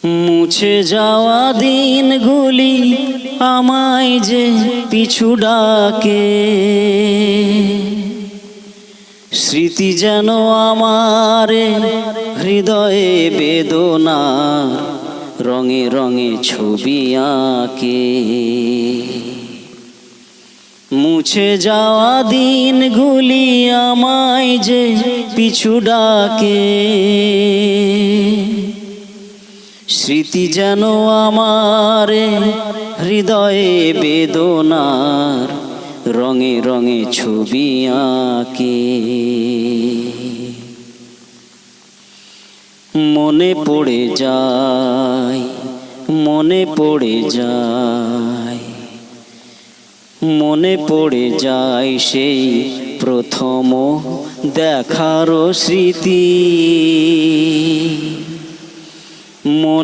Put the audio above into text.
মুছে যাওয়া দিনগুলি আমায় যে পিছু ডাকে, স্মৃতি যেন আমারে হৃদয়ে বেদনা রঙে রঙে ছবি আঁকে। মুছে যাওয়া দিনগুলি আমায় যে পিছু ডাকে, স্মৃতি যেন আমারে হৃদয়ে বেদনার রঙে রঙে ছবি আঁকে। মনে পড়ে যায়, মনে পড়ে যায়, মনে পড়ে যায় সেই প্রথম দেখার স্মৃতি। মনে